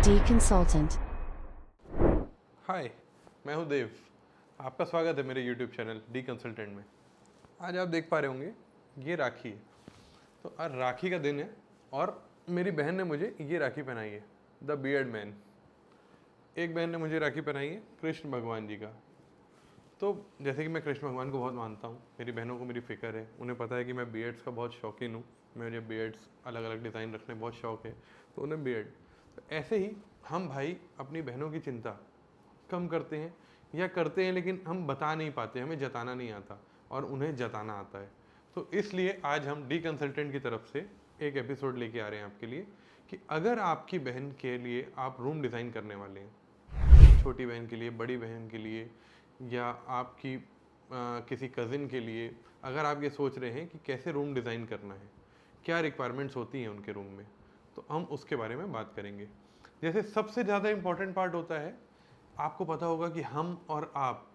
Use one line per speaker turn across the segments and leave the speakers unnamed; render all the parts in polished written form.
D Consultant.
हाय, मैं हूं देव। आपका स्वागत है मेरे यूट्यूब चैनल डी कंसल्टेंट में। आज आप देख पा रहे होंगे ये राखी है। तो आज राखी का दिन है और मेरी बहन ने मुझे ये राखी पहनाई है, द बियर्ड मैन। एक बहन ने मुझे राखी पहनाई है कृष्ण भगवान जी का। तो जैसे कि मैं कृष्ण भगवान को बहुत मानता हूँ, मेरी बहनों को मेरी फ़िक्र है, उन्हें पता है कि मैं बियर्ड्स का बहुत शौकीन हूँ। मुझे बियर्ड्स अलग अलग डिज़ाइन रखने बहुत शौक़ है, तो उन्हें बियर्ड। तो ऐसे ही हम भाई अपनी बहनों की चिंता कम करते हैं या करते हैं, लेकिन हम बता नहीं पाते, हमें जताना नहीं आता और उन्हें जताना आता है। तो इसलिए आज हम डी कंसल्टेंट की तरफ से एक एपिसोड लेके आ रहे हैं आपके लिए कि अगर आपकी बहन के लिए आप रूम डिज़ाइन करने वाले हैं, छोटी बहन के लिए, बड़ी बहन के लिए, या आपकी किसी कज़िन के लिए, अगर आप ये सोच रहे हैं कि कैसे रूम डिज़ाइन करना है, क्या रिक्वायरमेंट्स होती हैं उनके रूम में, तो हम उसके बारे में बात करेंगे। जैसे सबसे ज़्यादा इम्पॉर्टेंट पार्ट होता है, आपको पता होगा कि हम और आप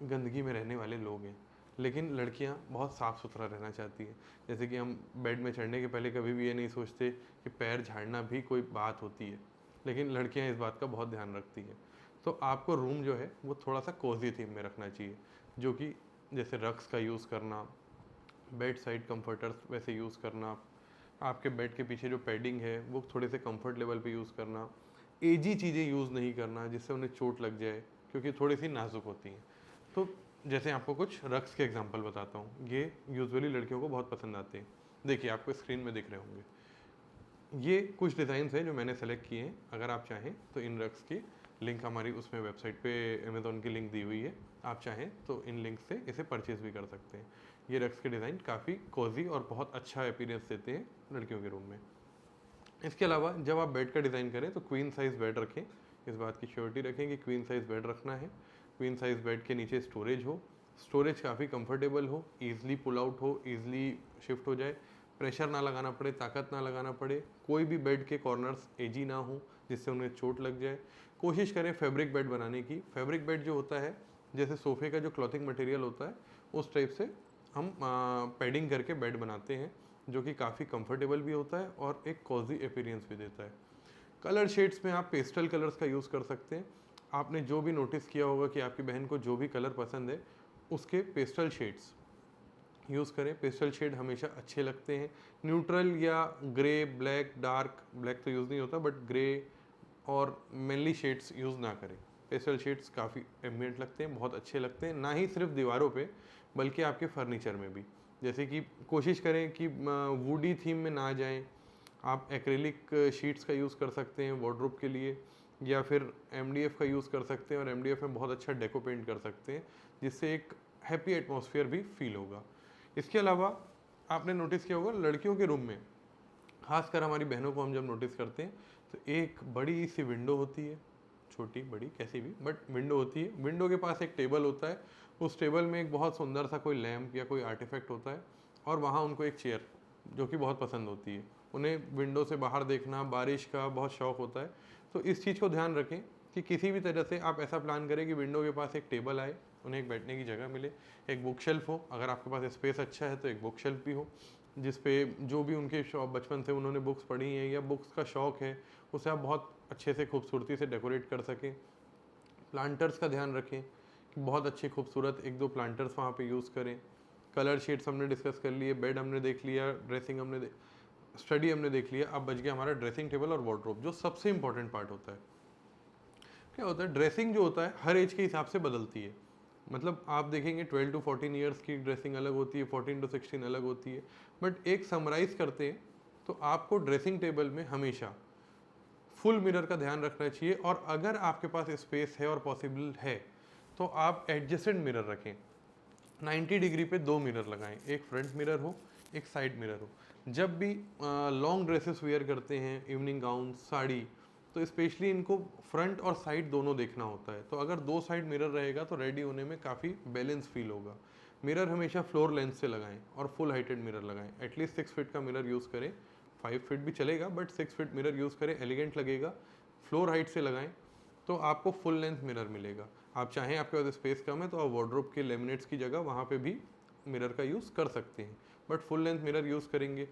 गंदगी में रहने वाले लोग हैं, लेकिन लड़कियां बहुत साफ़ सुथरा रहना चाहती हैं। जैसे कि हम बेड में चढ़ने के पहले कभी भी ये नहीं सोचते कि पैर झाड़ना भी कोई बात होती है, लेकिन लड़कियां इस बात का बहुत ध्यान रखती हैं। तो आपको रूम जो है वो थोड़ा सा कोजी थीम में रखना चाहिए, जो कि जैसे रग्स का यूज़ करना, बेड साइड कंफर्टर्स वैसे यूज़ करना, आपके बेड के पीछे जो पैडिंग है वो थोड़े से कंफर्ट लेवल पे यूज़ करना, एजी चीज़ें यूज़ नहीं करना जिससे उन्हें चोट लग जाए, क्योंकि थोड़ी सी नाजुक होती हैं। तो जैसे आपको कुछ रग्स के एग्जांपल बताता हूँ, ये यूजुअली लड़कियों को बहुत पसंद आते हैं। देखिए, आपको स्क्रीन में दिख रहे होंगे ये कुछ डिज़ाइंस हैं जो मैंने सेलेक्ट किए हैं। अगर आप चाहें तो इन रग्स की लिंक हमारी उसमें वेबसाइट पे अमेज़ॉन की लिंक दी हुई है, आप चाहें तो इन लिंक से इसे परचेज़ भी कर सकते हैं। ये रग्स के डिज़ाइन काफ़ी कोजी और बहुत अच्छा अपीयरेंस देते हैं लड़कियों के रूम में। इसके अलावा जब आप बेड का डिज़ाइन करें तो क्वीन साइज़ बेड रखें। इस बात की श्योरिटी रखें कि क्वीन साइज़ बेड रखना है। क्वीन साइज़ बेड के नीचे स्टोरेज हो, स्टोरेज काफ़ी कंफर्टेबल हो, ईज़िली पुल आउट हो, ईज़िली शिफ्ट हो जाए, प्रेशर ना लगाना पड़े, ताकत ना लगाना पड़े, कोई भी बेड के कॉर्नर्स एजी ना हो जिससे उन्हें चोट लग जाए। कोशिश करें फैब्रिक बेड बनाने की। फैब्रिक बेड जो होता है, जैसे सोफ़े का जो क्लॉथिंग मटेरियल होता है उस टाइप से हम पैडिंग करके बेड बनाते हैं, जो कि काफ़ी कंफर्टेबल भी होता है और एक कॉजी अपीयरेंस भी देता है। कलर शेड्स में आप पेस्टल कलर्स का यूज़ कर सकते हैं। आपने जो भी नोटिस किया होगा कि आपकी बहन को जो भी कलर पसंद है, उसके पेस्टल शेड्स यूज़ करें। पेस्टल शेड हमेशा अच्छे लगते हैं। न्यूट्रल या ग्रे, ब्लैक, डार्क ब्लैक तो यूज़ नहीं होता, बट ग्रे और मेनली शेड्स यूज़ ना करें। पेस्टल शेड्स काफ़ी एम्बिएंट लगते हैं, बहुत अच्छे लगते हैं, ना ही सिर्फ दीवारों पे बल्कि आपके फर्नीचर में भी। जैसे कि कोशिश करें कि वुडी थीम में ना जाएं। आप एक्रेलिक शीट्स का यूज़ कर सकते हैं वार्डरोब के लिए, या फिर एमडीएफ का यूज़ कर सकते हैं, और एमडीएफ में बहुत अच्छा डेको पेंट कर सकते हैं जिससे एक हैप्पी एटमॉस्फेयर भी फील होगा। इसके अलावा आपने नोटिस किया होगा लड़कियों के रूम में, खासकर हमारी बहनों को हम जब नोटिस करते हैं तो एक बड़ी सी विंडो होती है, छोटी बड़ी कैसी भी, बट विंडो होती है। विंडो के पास एक टेबल होता है, उस टेबल में एक बहुत सुंदर सा कोई लैम्प या कोई आर्टिफैक्ट होता है, और वहाँ उनको एक चेयर जो कि बहुत पसंद होती है। उन्हें विंडो से बाहर देखना, बारिश का बहुत शौक होता है। तो इस चीज़ को ध्यान रखें कि किसी भी तरह से आप ऐसा प्लान करें कि विंडो के पास एक टेबल आए, उन्हें एक बैठने की जगह मिले, एक बुक शेल्फ हो, अगर आपके पास स्पेस अच्छा है तो एक बुक शेल्फ भी हो, जिस पे जो भी उनके शौक बचपन से उन्होंने बुक्स पढ़ी हैं या बुक्स का शौक़ है उसे आप बहुत अच्छे से खूबसूरती से डेकोरेट कर सकें। प्लांटर्स का ध्यान रखें कि बहुत अच्छे खूबसूरत 1-2 प्लांटर्स वहाँ पे यूज़ करें। कलर शेड्स हमने डिस्कस कर लिए, बेड हमने देख लिया, ड्रेसिंग हमने स्टडी हमने देख लिया। अब बच गया हमारा ड्रेसिंग टेबल और वार्डरोब, जो सबसे इंपॉर्टेंट पार्ट होता है। क्या होता है, ड्रेसिंग जो होता है हर एज के हिसाब से बदलती है। मतलब आप देखेंगे 12 to 14 ईयर्स की ड्रेसिंग अलग होती है, 14 to 16 अलग होती है, बट एक समराइज़ करते हैं तो आपको ड्रेसिंग टेबल में हमेशा फुल मिरर का ध्यान रखना चाहिए, और अगर आपके पास स्पेस है और पॉसिबल है तो आप एडजेसेंट मिरर रखें। 90 डिग्री पे 2 मिरर लगाएं, एक फ्रंट मिरर हो, एक साइड मिरर हो। जब भी लॉन्ग ड्रेसेस वेयर करते हैं, इवनिंग गाउन, साड़ी, तो स्पेशली इनको फ्रंट और साइड दोनों देखना होता है। तो अगर 2 साइड मिरर रहेगा तो रेडी होने में काफ़ी बैलेंस फील होगा। मिरर हमेशा फ्लोर लेंथ से लगाएं और फुल हाइटेड मिरर लगाएं। एटलीस्ट 6 फीट का मिरर यूज़ करें, 5 फीट भी चलेगा, बट 6 फीट मिरर यूज़ करें, एलिगेंट लगेगा। फ्लोर हाइट से लगाएं तो आपको फुल लेंथ मिरर मिलेगा। आप चाहें, आपके पास स्पेस कम है तो आप वार्डरोब के लेमिनेट्स की जगह वहाँ पे भी मिरर का यूज़ कर सकते हैं, but full length mirror use करेंगे।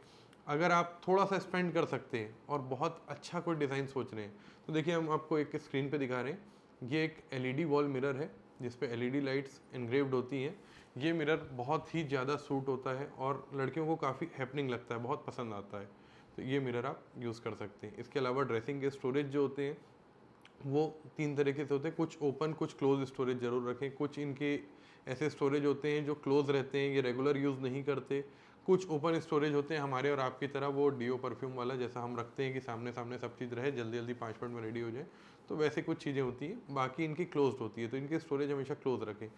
अगर आप थोड़ा सा स्पेंड कर सकते हैं और बहुत अच्छा कोई डिज़ाइन सोच रहे हैं, तो देखिए हम आपको एक स्क्रीन पे दिखा रहे हैं। ये एक एलईडी वॉल मिरर है जिस पे एलईडी लाइट्स एनग्रेव्ड होती हैं। ये मिरर बहुत ही ज़्यादा सूट होता है और लड़कियों को काफ़ी हैपनिंग लगता है, बहुत पसंद आता है। तो ये मिरर आप यूज़ कर सकते हैं। इसके अलावा ड्रेसिंग के स्टोरेज जो होते हैं वो 3 तरीके से होते हैं, कुछ ओपन कुछ क्लोज स्टोरेज ज़रूर रखें। कुछ इनके ऐसे स्टोरेज होते हैं जो क्लोज रहते हैं, ये रेगुलर यूज़ नहीं करते। कुछ ओपन स्टोरेज होते हैं हमारे और आपकी तरह, वो डीओ परफ्यूम वाला जैसा हम रखते हैं कि सामने सामने सब चीज़ रहे, जल्दी जल्दी 5 मिनट में रेडी हो जाए, तो वैसे कुछ चीज़ें होती हैं। बाकी इनकी क्लोज्ड होती है, तो इनकी स्टोरेज हमेशा क्लोज रखें।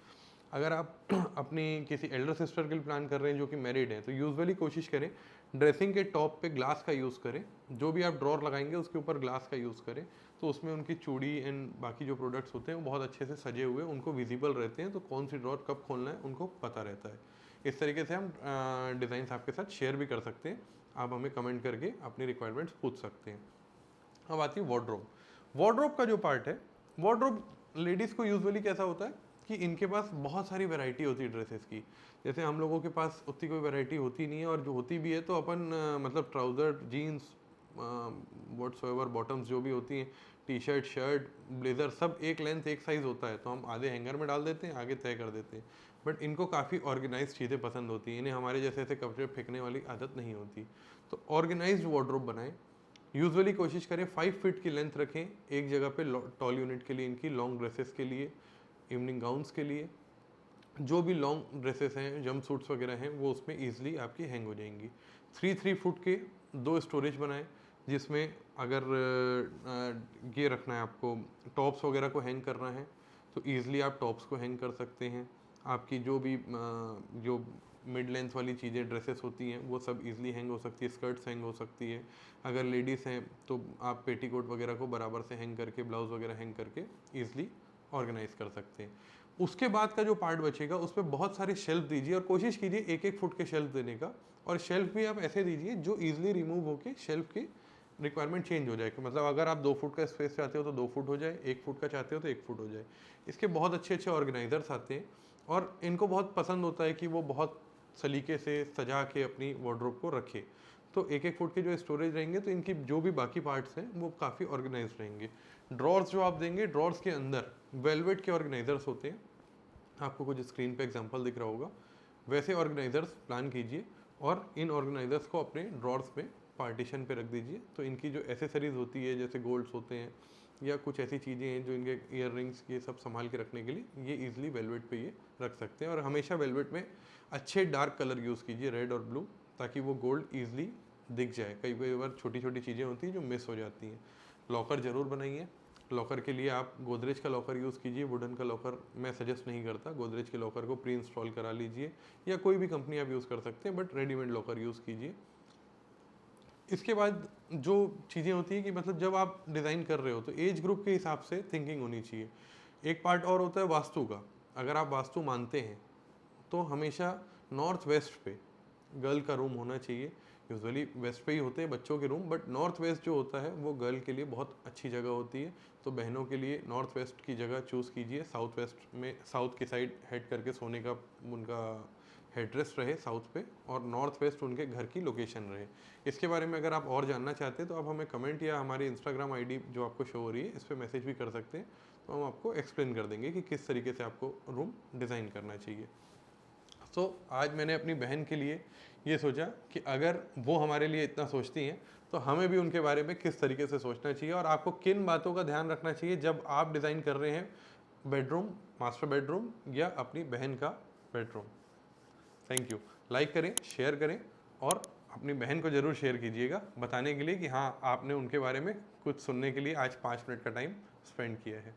अगर आप अपनी किसी एल्डर सिस्टर के लिए प्लान कर रहे हैं जो कि मैरिड हैं, तो यूजुअली कोशिश करें ड्रेसिंग के टॉप पे ग्लास का यूज़ करें। जो भी आप ड्रॉर लगाएंगे उसके ऊपर ग्लास का यूज़ करें, तो उसमें उनकी चूड़ी एंड बाकी जो प्रोडक्ट्स होते हैं वो बहुत अच्छे से सजे हुए उनको विजिबल रहते हैं, तो कौन सी ड्रॉर कब खोलना है उनको पता रहता है। इस तरीके से हम डिज़ाइंस आपके साथ शेयर भी कर सकते हैं। आप हमें कमेंट करके अपनी रिक्वायरमेंट्स पूछ सकते हैं। अब आती है वार्डरोब। वार्डरोब का जो पार्ट है, वार्डरोब लेडीज़ को यूजुअली कैसा होता है कि इनके पास बहुत सारी वैरायटी होती है ड्रेसेस की। जैसे हम लोगों के पास उतनी कोई वैरायटी होती नहीं है, और जो होती भी है तो अपन मतलब ट्राउज़र, जीन्स, व्हाट्सएवर, बॉटम्स जो भी होती हैं, टी शर्ट, शर्ट, ब्लेज़र, सब एक लेंथ एक साइज़ होता है, तो हम आधे हैंगर में डाल देते हैं, आगे तय कर देते हैं। बट इनको काफ़ी ऑर्गेनाइज चीज़ें पसंद होती हैं, इन्हें हमारे जैसे ऐसे कपड़े फेंकने वाली आदत नहीं होती। तो ऑर्गेनाइज्ड वार्डरोब बनाएं। यूजुअली कोशिश करें 5 फीट की लेंथ रखें एक जगह पे टॉल यूनिट के लिए, इनकी लॉन्ग ड्रेसेस के लिए, इवनिंग गाउन्स के लिए। जो भी लॉन्ग ड्रेसेस हैं, जंप सूट्स वगैरह हैं, वो उसमें ईजिली आपकी हैंग हो जाएंगी। 3 फुट के 2 स्टोरेज बनाएं, जिसमें अगर ये रखना है आपको, टॉप्स वगैरह को हैंग करना है, तो ईजिली आप टॉप्स को हैंग कर सकते हैं। आपकी जो भी जो मिड लेंथ वाली चीज़ें ड्रेसेस होती हैं वो सब इजीली हैंग हो सकती है, स्कर्ट्स हैंग हो सकती है। अगर लेडीज़ हैं तो आप पेटीकोट वगैरह को बराबर से हैंग करके, ब्लाउज वगैरह हैंग करके ईजिली ऑर्गेनाइज कर सकते हैं। उसके बाद का जो पार्ट बचेगा उस पर बहुत सारे शेल्फ दीजिए, और कोशिश कीजिए 1-1 फुट के शेल्फ देने का। और शेल्फ भी आप ऐसे दीजिए जो ईजिली रिमूव होके शेल्फ की रिक्वायरमेंट चेंज हो जाए। कि मतलब अगर आप 2 फुट का स्पेस चाहते हो तो 2 फुट हो जाए, 1 फुट का चाहते हो तो 1 फुट हो जाए। इसके बहुत अच्छे अच्छे ऑर्गेनाइजर्स आते हैं और इनको बहुत पसंद होता है कि वो बहुत सलीके से सजा के अपनी वार्डरोब को रखे। तो 1-1 फुट के जो स्टोरेज रहेंगे तो इनकी जो भी बाकी पार्ट्स हैं वो काफ़ी ऑर्गेनाइज रहेंगे। ड्रॉर्स जो आप देंगे, ड्रॉर्स के अंदर वेलवेट के ऑर्गेनाइजर्स होते हैं, आपको कुछ स्क्रीन पे एग्जांपल दिख रहा होगा, वैसे ऑर्गेनाइजर्स प्लान कीजिए और इन ऑर्गेनाइजर्स को अपने ड्रॉर्स में पार्टीशन पे रख दीजिए। तो इनकी जो एसेसरीज होती है, जैसे गोल्ड्स होते हैं या कुछ ऐसी चीज़ें हैं जो इनके ईयर रिंग्स, ये सब संभाल के रखने के लिए ये ईजिली वेलवेट पे ये रख सकते हैं। और हमेशा वेलवेट में अच्छे डार्क कलर यूज़ कीजिए, रेड और ब्लू, ताकि वो गोल्ड ईजिली दिख जाए। कई बार छोटी छोटी चीज़ें होती हैं जो मिस हो जाती हैं। लॉकर ज़रूर बनाइए। लॉकर के लिए आप गोदरेज का लॉकर यूज़ कीजिए, वुडन का लॉकर मैं सजेस्ट नहीं करता। गोदरेज के लॉकर को प्री इंस्टॉल करा लीजिए, या कोई भी कंपनी आप यूज़ कर सकते हैं, बट रेडीमेड लॉकर यूज़ कीजिए। इसके बाद जो चीज़ें होती हैं कि मतलब जब आप डिज़ाइन कर रहे हो तो एज ग्रुप के हिसाब से थिंकिंग होनी चाहिए। एक पार्ट और होता है वास्तु का। अगर आप वास्तु मानते हैं तो हमेशा नॉर्थ वेस्ट पे गर्ल का रूम होना चाहिए। यूजुअली वेस्ट पे ही होते हैं बच्चों के रूम, बट नॉर्थ वेस्ट जो होता है वो गर्ल के लिए बहुत अच्छी जगह होती है। तो बहनों के लिए नॉर्थ वेस्ट की जगह चूज़ कीजिए। साउथ वेस्ट में, साउथ की साइड हेड करके सोने का उनका हेडरेस्ट रहे साउथ पे, और नॉर्थ वेस्ट उनके घर की लोकेशन रहे। इसके बारे में अगर आप और जानना चाहते हैं तो आप हमें कमेंट या हमारी इंस्टाग्राम आईडी जो आपको शो हो रही है इस पर मैसेज भी कर सकते हैं। तो हम आपको एक्सप्लेन कर देंगे कि किस तरीके से आपको रूम डिज़ाइन करना चाहिए। तो आज मैंने अपनी बहन के लिए ये सोचा कि अगर वो हमारे लिए इतना सोचती हैं तो हमें भी उनके बारे में किस तरीके से सोचना चाहिए, और आपको किन बातों का ध्यान रखना चाहिए जब आप डिज़ाइन कर रहे हैं बेडरूम, मास्टर बेडरूम या अपनी बहन का बेडरूम। Thank you. लाइक करें, शेयर करें, और अपनी बहन को ज़रूर शेयर कीजिएगा बताने के लिए कि हाँ, आपने उनके बारे में कुछ सुनने के लिए आज 5 मिनट का टाइम स्पेंड किया है।